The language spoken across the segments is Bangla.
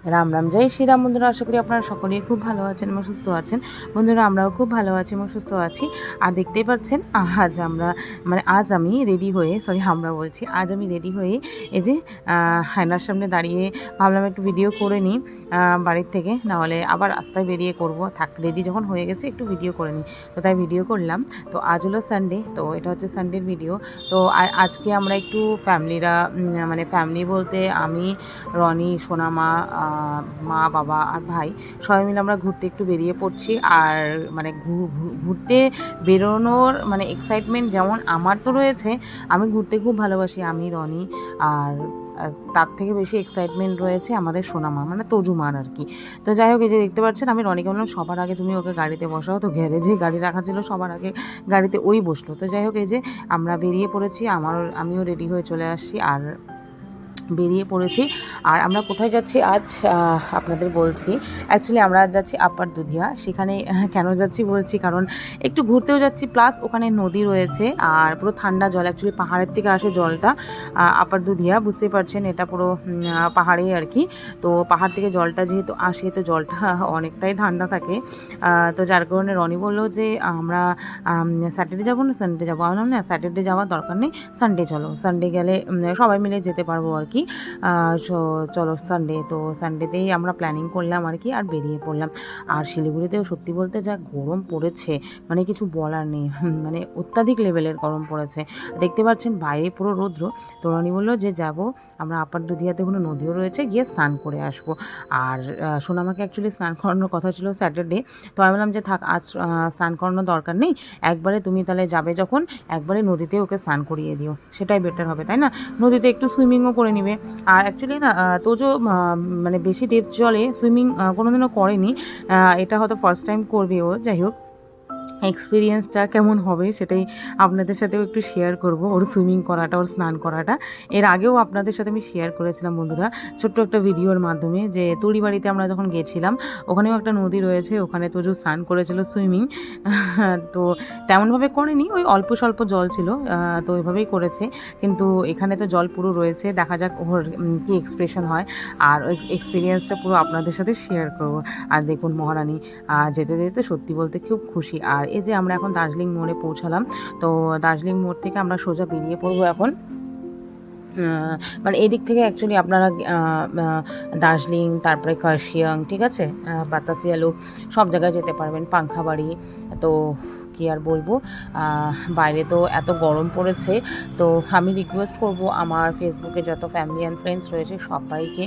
রাম রাম, জয় শ্রীরাম। বন্ধুরা, আশা করি আপনারা সকলেই খুব ভালো আছেন এবং সুস্থ আছেন। বন্ধুরা, আমরাও খুব ভালো আছি এবং সুস্থ আছি। আর দেখতেই পাচ্ছেন, আজ আমি রেডি হয়ে, আজ আমি রেডি হয়ে এই যে আয়নার সামনে দাঁড়িয়ে ভাবলাম একটু ভিডিও করে নিই বাড়ির থেকে, নাহলে আবার রাস্তায় বেরিয়ে করবো। রেডি যখন হয়ে গেছে একটু ভিডিও করে নিই, তো তাই ভিডিও করলাম। তো আজ হলো সানডে, তো এটা হচ্ছে সানডের ভিডিও। তো আজকে আমরা একটু ফ্যামিলি বলতে আমি, রনি, সোনামা, মা, বাবা আর ভাই সবাই মিলে আমরা ঘুরতে একটু বেরিয়ে পড়ছি। আর মানে ঘুরতে বেরোনোর মানে এক্সাইটমেন্ট যেমন আমার তো রয়েছে, আমি ঘুরতে খুব ভালোবাসি, আমি, রনি। আর তার থেকে বেশি এক্সাইটমেন্ট রয়েছে আমাদের সোনামা, মানে তজুমার আর কি। তো যাই হোক, এই যে দেখতে পাচ্ছেন, আমি রনিকে বললাম সবার আগে তুমি ওকে গাড়িতে বসাও। তো গ্যারেজে গাড়ি রাখা ছিল, সবার আগে গাড়িতে ওই বসলো। তো যাই হোক, এই যে আমরা বেরিয়ে পড়েছি, আমিও রেডি হয়ে চলে আসছি আর বেরিয়ে পড়েছি। আর আমরা কোথায় যাচ্ছি আজ আপনাদের বলছি। অ্যাকচুয়ালি আমরা আজ যাচ্ছি আপার দুধিয়া। সেখানে কেন যাচ্ছি বলছি, কারণ একটু ঘুরতেও যাচ্ছি, প্লাস ওখানে নদী রয়েছে আর পুরো ঠান্ডা জল, অ্যাকচুয়ালি পাহাড়ের থেকে আসে জলটা। আপার দুধিয়া, বুঝতেই পারছেন, এটা পুরো পাহাড়ে আর কি। তো পাহাড় থেকে জলটা যেহেতু আসে, তো জলটা অনেকটাই ঠান্ডা থাকে। তো যার কারণে রনি বললো যে আমরা স্যাটারডে যাবো না সানডে যাবো। আমি না, স্যাটারডে যাওয়ার দরকার নেই, সানডে চলো, সানডে গেলে সবাই মিলে যেতে পারবো আর কি। চলো সানডে, তো সানডেতেই আমরা প্ল্যানিং করলাম আর কি, আর বেরিয়ে পড়লাম। আর শিলিগুড়িতেও সত্যি বলতে যা গরম পড়েছে, মানে কিছু বলার নেই, মানে অত্যাধিক লেভেলের গরম পড়েছে। দেখতে পাচ্ছেন বাইরে পুরো রৌদ্র। তো রনি বললো যে যাব আমরা আপার দুধিয়াতে, কোনো নদীও রয়েছে, গিয়ে স্নান করে আসবো। আর সোনামাকে অ্যাকচুয়ালি স্নান করানোর কথা ছিল স্যাটারডে। তো আমি বললাম যে থাক, আজ স্নান করানোর দরকার নেই, একবারে তুমি তাহলে যাবে যখন, একবারে নদীতে ওকে স্নান করিয়ে দিও, সেটাই বেটার হবে, তাই না? নদীতে একটু সুইমিংও করে নিবে। আর অ্যাকচুয়ালি না, তোজো মানে বেশি ডেপথ জলে সুইমিং কোনোদিনও করেনি, এটা হয়তো ফার্স্ট টাইম করবে ও। যাই হোক, এক্সপিরিয়েন্সটা কেমন হবে সেটাই আপনাদের সাথেও একটু শেয়ার করব, ওর সুইমিং করাটা, ওর স্নান করাটা। এর আগেও আপনাদের সাথে আমি শেয়ার করেছিলাম বন্ধুরা, ছোট্ট একটা ভিডিওর মাধ্যমে, যে তড়িবাড়িতে আমরা যখন গেছিলাম, ওখানেও একটা নদী রয়েছে, ওখানে তোজো স্নান করেছিল সুইমিং। তো তেমনভাবে করেনি, ওই অল্প স্বল্প জল ছিল, তো ওইভাবেই করেছে। কিন্তু এখানে তো জল পুরো রয়েছে, দেখা যাক ওর কী এক্সপ্রেশন হয়। আর ওই এক্সপিরিয়েন্সটা পুরো আপনাদের সাথে শেয়ার করব। আর দেখুন মহারানী যেতে যেতে সত্যি বলতে খুব খুশি। আর এই যে আমরা এখন দার্জিলিং মোড়ে পৌঁছালাম। তো দার্জিলিং মোড় থেকে আমরা সোজা বেরিয়ে পড়বো এখন। মানে এদিক থেকে অ্যাকচুয়ালি আপনারা দার্জিলিং, তারপরে কার্শিয়াং, ঠিক আছে, বাতাসিয়ালু, সব জায়গায় যেতে পারবেন, পাংখাবাড়ি। তো কি আর বলবো, বাইরে তো এত গরম পড়েছে। তো আমি রিকোয়েস্ট করব আমার ফেসবুকে যত ফ্যামিলি অ্যান্ড ফ্রেন্ডস রয়েছে সবাইকে,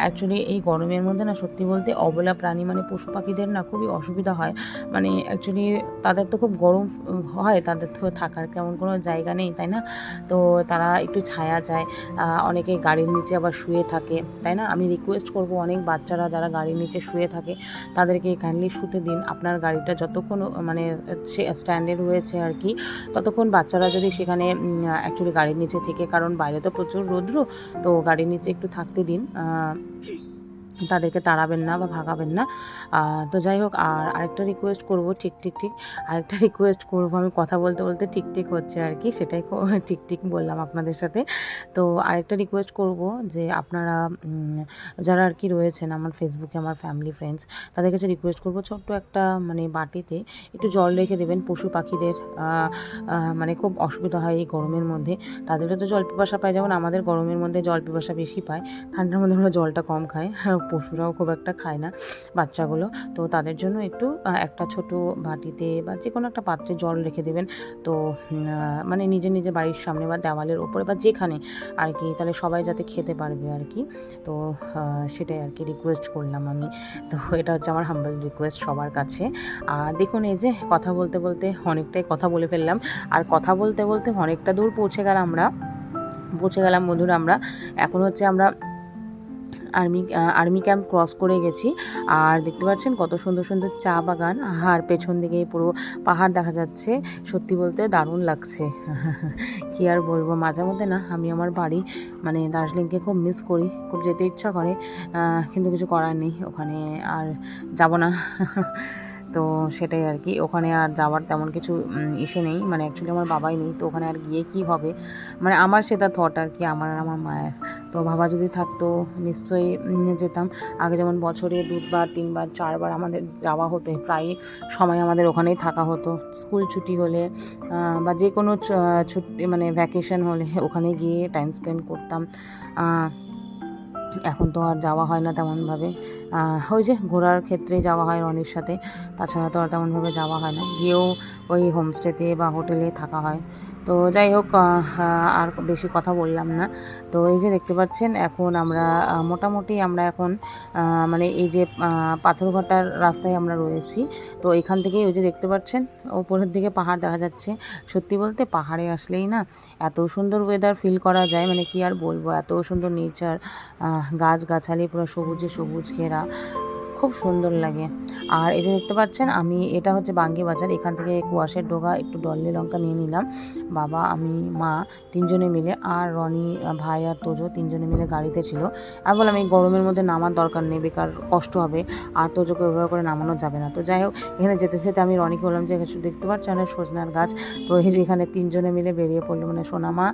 অ্যাকচুয়ালি এই গরমের মধ্যে না, সত্যি বলতে অবলা প্রাণী মানে পশু পাখিদের না খুবই অসুবিধা হয়। মানে অ্যাকচুয়ালি তাদের তো খুব গরম হয়, তাদের তো থাকার কেমন কোনো জায়গা নেই, তাই না? তো তারা একটু ছায়া চায়, অনেকে গাড়ির নিচে আবার শুয়ে থাকে, তাই না? আমি রিকোয়েস্ট করব, অনেক বাচ্চারা যারা গাড়ির নিচে শুয়ে থাকে তাদেরকে কাইন্ডলি শুতে দিন। আপনার গাড়িটা যতক্ষণ মানে সে স্ট্যান্ডে রয়েছে আর কি, ততক্ষণ বাচ্চারা যদি সেখানে অ্যাকচুয়ালি গাড়ির নিচে থেকে, কারণ বাইরে তো প্রচুর রৌদ্র, তো গাড়ির নিচে একটু থাকতে দিন, তাদেরকে তাড়াবেন না বা ভাগাবেন না। তো যাই হোক, আর আরেকটা রিকোয়েস্ট করব, ঠিক আরেকটা রিকোয়েস্ট করব, আমি কথা বলতে বলতে ঠিক হচ্ছে আর কি, সেটাই ঠিক বললাম আপনাদের সাথে। তো আরেকটা রিকোয়েস্ট করব, যে আপনারা যারা আর কি রয়েছেন আমার ফেসবুকে, আমার ফ্যামিলি ফ্রেন্ডস, তাদের কাছে রিকোয়েস্ট করব, ছোট্ট একটা মানে বাটিতে একটু জল রেখে দেবেন। পশু পাখিদের মানে খুব অসুবিধা হয় এই গরমের মধ্যে, তাদেরও তো জল পিপাসা পায়, যেমন আমাদের গরমের মধ্যে জল পিপাসা বেশি পায়, ঠান্ডার মধ্যে আমরা জলটা কম খাই, পশুরাও খুব একটা খায় না, বাচ্চাগুলো। তো তাদের জন্য একটু একটা ছোট বাটিতে বা যে কোনো একটা পাত্রে জল রেখে দেবেন। তো মানে নিজে বাড়ির সামনে বা দেওয়ালের ওপরে বা যেখানে আর কি, তাহলে সবাই যাতে খেতে পারবে আর কি। তো সেটাই আর কি রিকোয়েস্ট করলাম আমি। তো এটা হচ্ছে আমার হাম্বল রিকোয়েস্ট সবার কাছে। আর দেখুন, এই যে কথা বলতে বলতে অনেকটাই কথা বলে ফেললাম, আর কথা বলতে বলতে অনেকটা দূর পৌঁছে গেলাম বন্ধুরা। আমরা এখন হচ্ছে আমরা আর্মি ক্যাম্প ক্রস করে গেছি। আর দেখতে পাচ্ছেন কত সুন্দর সুন্দর চা বাগান, আর পেছন দিকে পুরো পাহাড় দেখা যাচ্ছে, সত্যি বলতে দারুণ লাগছে। কি আর বলবো, মাঝে মধ্যে না আমি আমার বাড়ি মানে দার্জিলিংকে খুব মিস করি, খুব যেতে ইচ্ছা করে, কিন্তু কিছু করার নেই, ওখানে আর যাব না। তো সেটাই আর কি, ওখানে আর যাওয়ার তেমন কিছু ইসে নেই, মানে অ্যাকচুয়ালি আমার বাবাই নেই, তো ওখানে আর গিয়ে কি হবে, মানে আমার সেটা থট আর কি, আমার আর আমার মায়ের। তো তো বাবা যদি থাকতো নিশ্চয়ই যেতাম। আগে যেমন বছরে 2বার 3বার 4বার আমাদের যাওয়া হতো, প্রায় সময় আমাদের ওখানেই থাকা হতো। স্কুল ছুটি হলে বা যে কোনো ছুটি মানে ভ্যাকেশন হলে ওখানে গিয়ে টাইম স্পেন্ড করতাম। এখন তো আর যাওয়া হয় না তেমনভাবে, ওই যে ঘোরার ক্ষেত্রে যাওয়া হয় রনির সাথে, তাছাড়া তো আর তেমনভাবে যাওয়া হয় না, গিয়েও ওই হোমস্টেতে বা হোটেলে থাকা হয়। তো যাই হোক, আর বেশি কথা বললাম না। তো এই যে দেখতে পাচ্ছেন এখন আমরা মোটামুটি আমরা এখন মানে এই যে পাথরঘাটার রাস্তায় আমরা রয়েছি। তো এখান থেকেই ওই যে দেখতে পাচ্ছেন ওপরের দিকে পাহাড় দেখা যাচ্ছে। সত্যি বলতে পাহাড়ে আসলেই না এত সুন্দর ওয়েদার ফিল করা যায়, মানে কি আর বলবো, এত সুন্দর নেচার, গাছগাছালি পুরো সবুজে সবুজ ঘেরা, খুব সুন্দর লাগে। আর এই যে দেখতে পাচ্ছেন আমি, এটা হচ্ছে বাঙ্গি বাজার, এখান থেকে কুয়াশের ডোগা একটু ডল্লে লঙ্কা নিয়ে নিলাম। বাবা, আমি, মা তিনজনে মিলে, আর রনি ভাই আর তোজো তিনজনে মিলে গাড়িতে ছিল। আর বললাম এই গরমের মধ্যে নামার দরকার নেই, বেকার কষ্ট হবে, আর তোজোকে ওইভাবে করে নামানো যাবে না। তো যাই হোক, এখানে যেতে যেতে আমি রনিকে বললাম যে দেখতে পাচ্ছ অনেক সজনার গাছ। তো এই যে এখানে তিনজনে মিলে বেরিয়ে পড়লো, মানে সোনামা,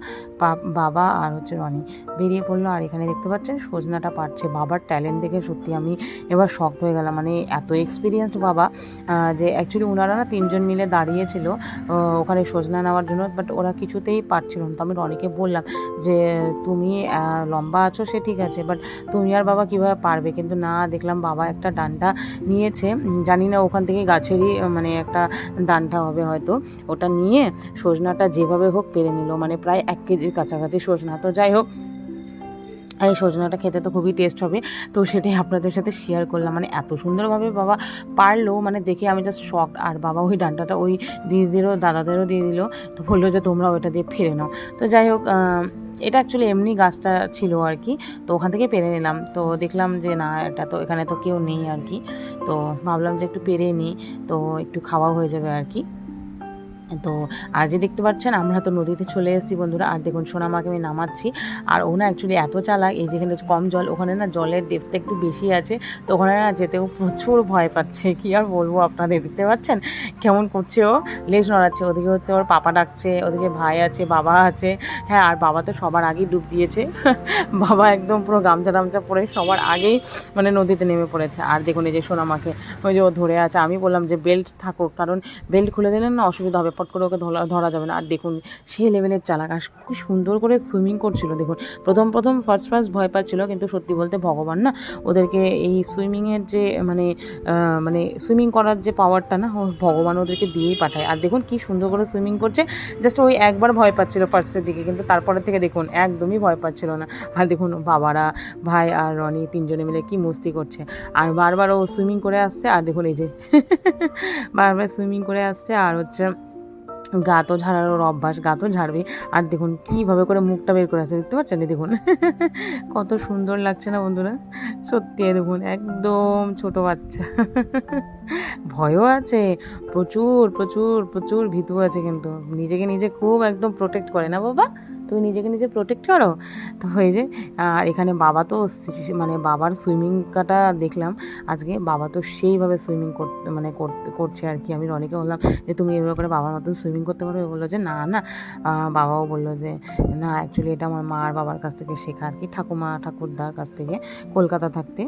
বাবা আর হচ্ছে রনি বেরিয়ে পড়লো। আর এখানে দেখতে পাচ্ছেন সজনাটা পারছে। বাবার ট্যালেন্ট দেখে সত্যি আমি এবার শক্ত হয়ে গেলাম, মানে এত এক্সপিরিয়েন্সড বাবা, যে অ্যাকচুয়ালি ওনারা না তিনজন মিলে দাঁড়িয়েছিল ওখানে সজনা নেওয়ার জন্য, বাট ওরা কিছুতেই পারছিল না। তো আমি রনিকে বললাম যে তুমি লম্বা আছো সে ঠিক আছে, বাট তুমি আর বাবা কীভাবে পারবে, কিন্তু না, দেখলাম বাবা একটা ডান্ডা নিয়েছে, জানি না ওখান থেকে গাছেরই মানে একটা ডান্ডা হবে হয়তো, ওটা নিয়ে সজনাটা যেভাবে হোক পেরে নিল, মানে প্রায় 1 কেজির কাছাকাছি সজনা। তো যাই হোক, এই সজনাটা খেতে তো খুবই টেস্ট হবে, তো সেটাই আপনাদের সাথে শেয়ার করলাম। মানে এত সুন্দরভাবে বাবা পারলো, মানে দেখে আমি জাস্ট শকড। আর বাবা ওই ডান্ডাটা ওই দিদিদেরও দাদাদেরও দিয়ে দিল, তো বললো যে তোমরা ওইটা দিয়ে ফেলে নাও। তো যাই হোক, এটা অ্যাকচুয়ালি এমনি গাছটা ছিল আর কি, তো ওখান থেকে পেরে নিলাম। তো দেখলাম যে না, এটা তো এখানে তো কেউ নেই আর কি, তো ভাবলাম যে একটু পেরে নিই, তো একটু খাওয়া হয়ে যাবে আর কি। তো আর যে দেখতে পাচ্ছেন আমরা তো নদীতে চলে এসেছি বন্ধুরা। আর দেখুন সোনামাকে আমি নামাচ্ছি, আর ও না অ্যাকচুয়ালি এত চালাক, এই যেখানে কম জল ওখানে না জলের ডেপথটা একটু বেশি আছে, তো ওখানে না যেতেও প্রচুর ভয় পাচ্ছে। কি আর বলবো আপনাদের, দেখতে পাচ্ছেন কেমন করছে, ও লেজ নড়াচ্ছে, ওদিকে হচ্ছে ওর পাপা ডাকছে, ওদিকে ভাই আছে, বাবা আছে। হ্যাঁ, আর বাবা তো সবার আগেই ডুব দিয়েছে বাবা একদম পুরো গামছা টামছা পরে সবার আগেই মানে নদীতে নেমে পড়েছে। আর দেখুন এই যে সোনামাকে ওই যে ও ধরে আছে, আমি বললাম যে বেল্ট থাকুক, কারণ বেল্ট খুলে দিলেন না অসুবিধা হবে, পট করে ওকে ধরা যাবে না। আর দেখুন সেই লেভেলের চালাক, আর খুব সুন্দর করে সুইমিং করছিল। দেখুন প্রথম ফার্স্ট ভয় পাচ্ছিল, কিন্তু সত্যি বলতে ভগবান না ওদেরকে এই সুইমিংয়ের যে মানে সুইমিং করার যে পাওয়ারটা না, ভগবান ওদেরকে দিয়েই পাঠায়। আর দেখুন কি সুন্দর করে সুইমিং করছে, জাস্ট ওই একবার ভয় পাচ্ছিল ফার্স্টের দিকে, কিন্তু তারপরের থেকে দেখুন একদমই ভয় পাচ্ছিল না। আর দেখুন বাবারা, ভাই আর রনি তিনজনে মিলে কি মস্তি করছে, আর বারবার ও সুইমিং করে আসছে। আর দেখুন এই যে বারবার সুইমিং করে আসছে, আর হচ্ছে গা তো ঝাড়ার অভ্যাস, গা তো ঝাড়বে। আর দেখুন কীভাবে করে মুখটা বের করে আসছে, দেখতে পাচ্ছেন, দেখুন কত সুন্দর লাগছে না বন্ধুরা, সত্যি দেখুন একদম ছোট বাচ্চা ভয়ও আছে, প্রচুর প্রচুর প্রচুর ভীতু আছে, কিন্তু নিজেকে নিজে খুব একদম প্রোটেক্ট করে না বাবা, তুমি নিজেকে নিজে প্রোটেক্ট করো। তো এই যে, আর এখানে বাবা তো মানে বাবার সুইমিংটা দেখলাম আজকে, বাবা তো সেইভাবে সুইমিং করছে আর কি। আমি রনিকে বললাম যে তুমি এভাবে করে বাবার মতন সুইমিং করতে পারবে, বললো যে না না। বাবাও বললো যে না, অ্যাকচুয়ালি এটা আমার মা আর বাবার কাছ থেকে শেখা আর কি, ঠাকুমা ঠাকুরদার কাছ থেকে কলকাতা থাকতে।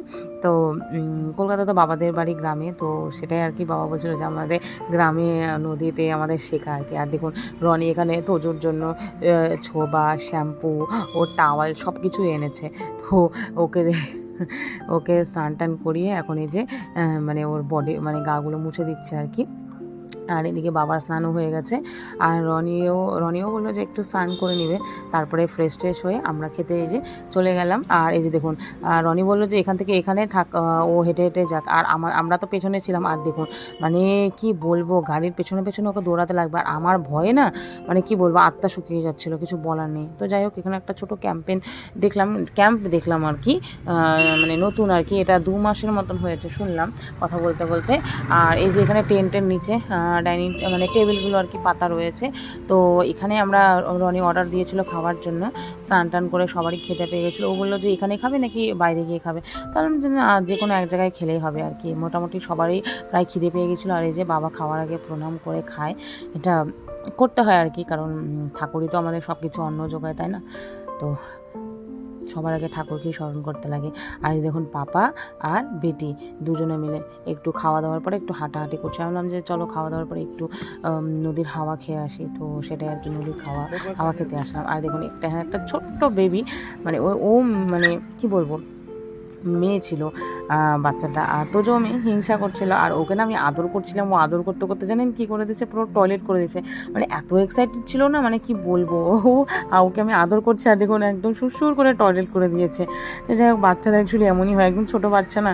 তো কলকাতা তো বাবাদের বাড়ি গ্রামে, তো সেটাই আর কি বাবা বলছিল যে আমাদের গ্রামে নদীতে আমাদের শেখা আর কি। আর দেখুন রনি এখানে তোজোর জন্য ছোবা, শ্যাম্পু, ওর টাওয়াল সব কিছুই এনেছে। তো ওকে স্নান টান করিয়ে এখন এই যে মানে ওর বডি মানে গাগুলো মুছে দিচ্ছে আর কি। আর এদিকে বাবার স্নানও হয়ে গেছে, আর রনিও বললো যে একটু স্নান করে নিবে, তারপরে ফ্রেশ হয়ে আমরা খেতে এই যে চলে গেলাম। আর এই যে দেখুন রনি বললো যে এখান থেকে এখানে থাক, ও হেঁটে হেঁটে যাক, আর আমরা তো পেছনে ছিলাম। আর দেখুন মানে কি বলবো, গাড়ির পেছনে ওকে দৌড়াতে লাগবে, আর আমার ভয়ে না মানে কি বলবো, আত্মা শুকিয়ে যাচ্ছিলো, কিছু বলার নেই। তো যাই হোক, এখানে একটা ছোটো ক্যাম্প দেখলাম আর কি, মানে নতুন আর কি, এটা 2 মাসের মতন হয়েছে শুনলাম কথা বলতে বলতে। আর এই যে এখানে টেন্টের নিচে ডাইনিং মানে টেবিলগুলো আর কি পাতা রয়েছে। তো এখানে রনি অর্ডার দিয়েছিল খাওয়ার জন্য, স্নান টান করে সবারই খেতে পেয়ে গেছিলো। ও বললো যে এখানে খাবে নাকি বাইরে গিয়ে খাবে, তাহলে যে কোনো এক জায়গায় খেলেই হবে আর কি। মোটামুটি সবারই প্রায় খিদে পেয়ে গেছিলো। আর এই যে বাবা খাওয়ার আগে প্রণাম করে খায়, এটা করতে হয় আর কি, কারণ ঠাকুরই তো আমাদের সব কিছু অন্ন যোগায়, তাই না? তো সবার আগে ঠাকুরকেই স্মরণ করতে লাগে। আর এই দেখুন পাপা আর বেটি দুজনে মিলে একটু খাওয়া দাওয়ার পরে একটু হাঁটাহাঁটি করছে। আমি বললাম যে চলো খাওয়া দাওয়ার পরে একটু নদীর হাওয়া খেয়ে আসি, তো সেটাই আর কি, নদীর হাওয়া খেতে আসলাম। আর দেখুন একটা ছোট্ট বেবি, মানে ও মানে কি বলবো, মেয়ে ছিল বাচ্চাটা, আর তো জমে হিংসা করছিল। আর ওকে না আমি আদর করছিলাম, ও আদর করতে করতে জানেন কি করে দিয়েছে, পুরো টয়লেট করে দিয়েছে। মানে এত এক্সাইটেড ছিল না, মানে কি বলবো, ওকে আমি আদর করছি আর দেখুন একদম সুরসুর করে টয়লেট করে দিয়েছে। তো যাই হোক, বাচ্চারা অ্যাকচুয়ালি এমনই হয়, একদম ছোটো বাচ্চা না।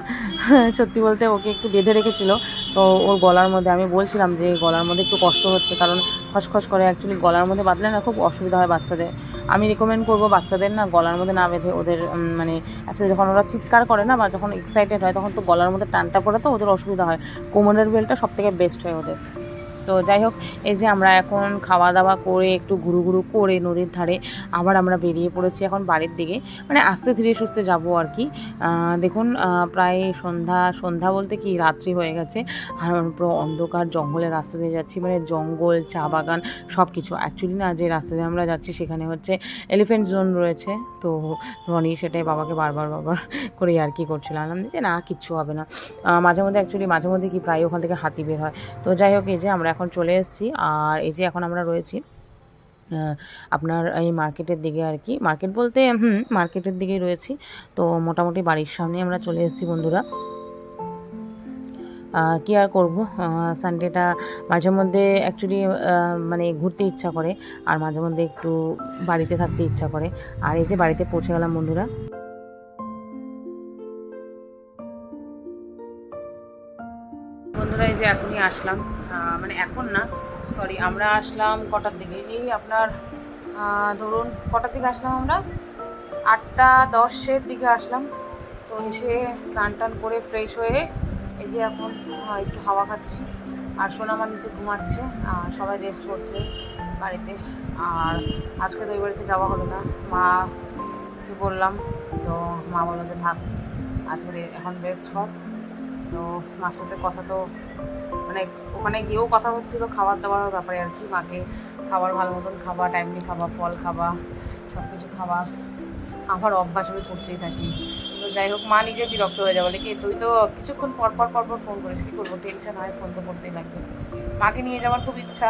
সত্যি বলতে ওকে একটু বেঁধে রেখেছিল, তো ওর গলার মধ্যে আমি বলছিলাম যে গলার মধ্যে একটু কষ্ট হচ্ছে, কারণ খসখস করে, অ্যাকচুয়ালি গলার মধ্যে বাঁধলে না খুব অসুবিধা হয় বাচ্চাদের। আমি রিকমেন্ড করবো বাচ্চাদের না গলার মধ্যে না বেঁধে, ওদের মানে আসলে যখন ওরা চিৎকার করে না বা যখন এক্সাইটেড হয় তখন তো গলার মধ্যে টানটা পড়ে, তো ওদের অসুবিধা হয়। কোমরের বেল্টটা সবথেকে বেস্ট হয় ওদের। তো যাই হোক, এই যে আমরা এখন খাওয়া দাওয়া করে একটু ঘুরু করে নদীর ধারে আবার আমরা বেরিয়ে পড়েছি এখন বাড়ির দিকে, মানে আস্তে ধীরে সুস্থে যাবো আর কি। দেখুন প্রায় সন্ধ্যা বলতে কি রাত্রি হয়ে গেছে, আর পুরো অন্ধকার জঙ্গলের রাস্তা দিয়ে যাচ্ছি, মানে জঙ্গল, চা বাগান সব কিছু। অ্যাকচুয়ালি না যে রাস্তা দিয়ে আমরা যাচ্ছি সেখানে হচ্ছে এলিফেন্ট জোন রয়েছে, তো রনি সেটাই বাবাকে বারবার করে আর কি করছিলাম যে না কিচ্ছু হবে না। মাঝে মধ্যে কি প্রায় ওখান থেকে হাতি বের হয়। তো যাই হোক, এই যে আমরা এখন চলে এসেছি, আর এই যে এখন আমরা রয়েছি আপনার এই মার্কেটের দিকে আর কি, মার্কেট বলতে মার্কেটের দিকেই রয়েছি। তো মোটামুটি বাড়ির সামনে আমরা চলে এসেছি বন্ধুরা। কী আর করবো, সানডেটা মাঝে মধ্যে অ্যাকচুয়ালি মানে ঘুরতে ইচ্ছা করে, আর মাঝে মধ্যে একটু বাড়িতে থাকতে ইচ্ছা করে। আর এই যে বাড়িতে পৌঁছে গেলাম বন্ধুরা। এই যে এখনই আসলাম, মানে এখন না, সরি, আমরা আসলাম কটার দিকে, এই আপনার ধরুন কটার দিকে আসলাম আমরা, 8:10-এর দিকে আসলাম। তো এসে স্নান টান করে ফ্রেশ হয়ে এই যে এখন একটু হাওয়া খাচ্ছি, আর সোনামা নিচে ঘুমাচ্ছে, সবাই রেস্ট করছে বাড়িতে। আর আজকে তো এই বাড়িতে যাওয়া হলো না, মাকে বললাম, তো মা বললো যে থাক আজকে এখন রেস্ট কর। তো মার সাথে কথা তো মানে ওখানে গিয়েও কথা হচ্ছিলো খাবার দাবারের ব্যাপারে আর কি, মাকে খাবার ভালো মতন খাওয়া, টাইমলি খাওয়া, ফল খাওয়া, সব কিছু খাওয়া আমার অভ্যাস আমি করতেই থাকি। তো যাই হোক, মা নিজে বিরক্ত হয়ে যাবে, বলে কি তুই তো কিছুক্ষণ পরপর ফোন করিস, কী করবো, টেনশন হয়, ফোন তো করতেই লাগবে। মাকে নিয়ে যাওয়ার খুব ইচ্ছা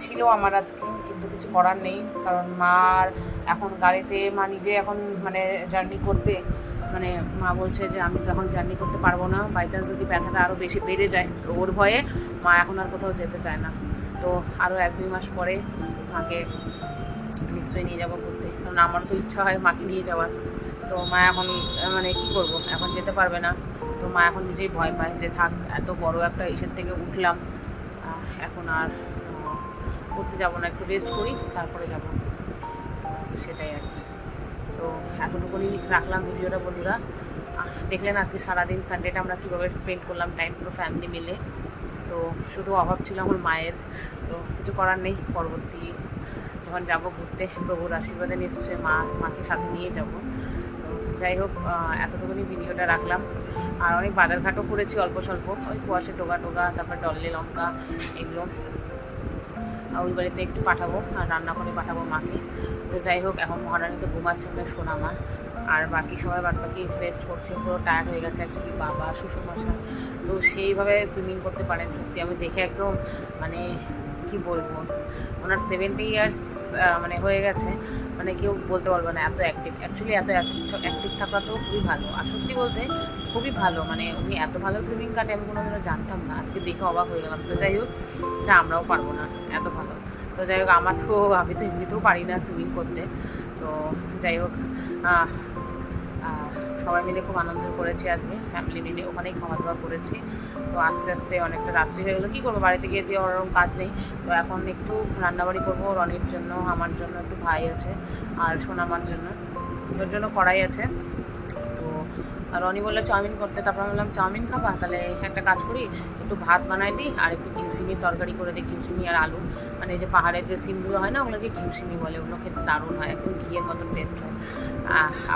ছিল আমার আজকে, কিন্তু কিছু করার নেই, কারণ মার এখন গাড়িতে, মা নিজে এখন মানে জার্নি করতে, মানে মা বলছে যে আমি তো এখন জার্নি করতে পারবো না, বাই চান্স যদি ব্যথাটা আরও বেশি বেড়ে যায়, ওর ভয়ে মা এখন আর কোথাও যেতে চায় না। তো আরও 1-2 মাস পরে মাকে নিশ্চয়ই নিয়ে যাবো ঘুরতে, কারণ আমার তো ইচ্ছা হয় মাকে নিয়ে যাওয়ার। তো মা এখন মানে কী করবো, এখন যেতে পারবে না। তো মা এখন নিজেই ভয় পায় যে থাক, এত বড় একটা ইসের থেকে উঠলাম, এখন আর ঘুরতে যাবো না, একটু রেস্ট করি তারপরে যাবো, সেটাই আর কি। তো এতটুকুনি রাখলাম ভিডিওটা বন্ধুরা। দেখলেন আজকে সারাদিন সানডেটা আমরা কীভাবে স্পেন্ড করলাম টাইম পুরো ফ্যামিলি মিলে। তো শুধু অভাব ছিল আমার মায়ের, তো কিছু করার নেই, পরবর্তী যখন যাবো ঘুরতে প্রভুর আশীর্বাদে নিশ্চয়ই মাকে সাথে নিয়ে যাব। তো যাই হোক, এতটুকুনি ভিডিওটা রাখলাম। আর অনেক বাজারঘাটও করেছি অল্প স্বল্প, ওই কুয়াশে টোগা, তারপর ডল্লে লঙ্কা, এগুলো ওই বাড়িতে একটু পাঠাবো, আর রান্না করে পাঠাবো মাকে। তো যাই হোক, এখন মহারানী তো ঘুমাচ্ছে আমাদের সোনা মা, আর বাকি সবাই বাকি রেস্ট করছে, পুরো টায়ার্ড হয়ে গেছে অ্যাকচুয়ালি বাবা, শ্বশুরমশাই তো সেইভাবে সুইমিং করতে পারেন, সত্যি আমি দেখে একদম মানে কি বলবো, ওনার 70 ইয়ার্স মানে হয়ে গেছে, মানে কেউ বলতে পারবে না এত অ্যাক্টিভ। অ্যাকচুয়ালি এত অ্যাক্টিভ থাকা তো খুবই ভালো, আর সত্যি বলতে খুবই ভালো, মানে উনি এত ভালো সুইমিং কাটে আমি কোনোদিনও জানতাম না, আজকে দেখে অবাক হয়ে গেলাম। তো যাই হোক, এটা আমরাও পারবো না, এত ভালো। তো যাই হোক, আমি তো এমনিতেও পারি না সুইমিং করতে। তো যাই হোক, সবাই মিলে খুব আনন্দ করেছি আজকে, ফ্যামিলি মিলে ওখানেই খাওয়া দাওয়া করেছি। তো আস্তে আস্তে অনেকটা রাত্রি হয়ে গেলো, কী করবো, বাড়িতে গিয়ে দিয়ে ওরকম কাজ নেই। তো এখন একটু রান্নাবাড়ি করবো, রনির জন্য, আমার জন্য, একটু ভাই আছে, আর সোনামার জন্য, ওর জন্য কড়াই আছে। তো রনি বললো চাউমিন করতে, তারপর বললাম চাউমিন খাবা, তাহলে একটা কাজ করি, একটু ভাত বানাই দিই, আর একটু ঘিউসিমির তরকারি করে দিই, ঘিউসিমি আর আলু, মানে এই যে পাহাড়ের যে সিমগুলো হয় না, ওগুলোকে ঘিউসিমি বলে, ওগুলো খেতে দারুণ হয়, একদম ঘিয়ের মতন টেস্ট হয়।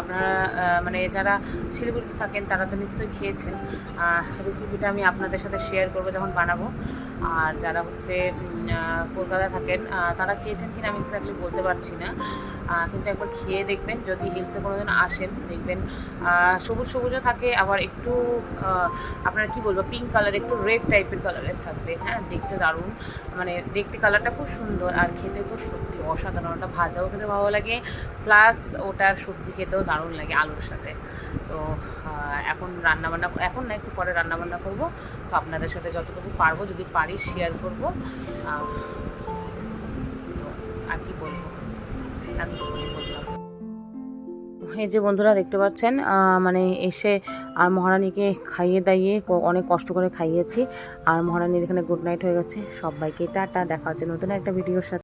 আপনারা মানে যারা শিলিগুড়িতে থাকেন তারা তো নিশ্চয়ই খেয়েছেন। রেসিপিটা আমি আপনাদের সাথে শেয়ার করবো যখন বানাবো। আর যারা হচ্ছে কলকাতায় থাকেন তারা খেয়েছেন কিনা আমি এক্স্যাক্টলি বলতে পারছি না, কিন্তু একবার খেয়ে দেখবেন যদি হিলসে কোনো দিন আসেন, দেখবেন সবুজ সবুজও থাকে, আবার একটু আপনার কি বলবো পিঙ্ক কালার, একটু রেড টাইপের কালারের থাকবে। হ্যাঁ, দেখতে দারুণ, মানে দেখতে কালারটা খুব সুন্দর, আর খেতে তো সত্যি অসাধারণ। ওটা ভাজাও খেতে ভালো লাগে, প্লাস ওটার সবজি খেতেও দারুণ লাগে আলুর সাথে। তো এখন রান্নাবান্না, এখন না একটু পরে রান্নাবান্না করব, তো আপনাদের সাথে যতটুকু পারবো যদি পারি শেয়ার করবো। তো আর কি বলবো, এতটুকুনি বললাম। এই যে বন্ধুরা দেখতে পাচ্ছেন, মানে এসে আর মহারানীকে খাইয়ে দাইয়ে অনেক কষ্ট করে খাইয়েছি, আর মহারানীর এখানে গুড নাইট হয়ে গেছে। সবাইকে টাটা, দেখা হচ্ছে নতুন একটা ভিডিওর সাথে।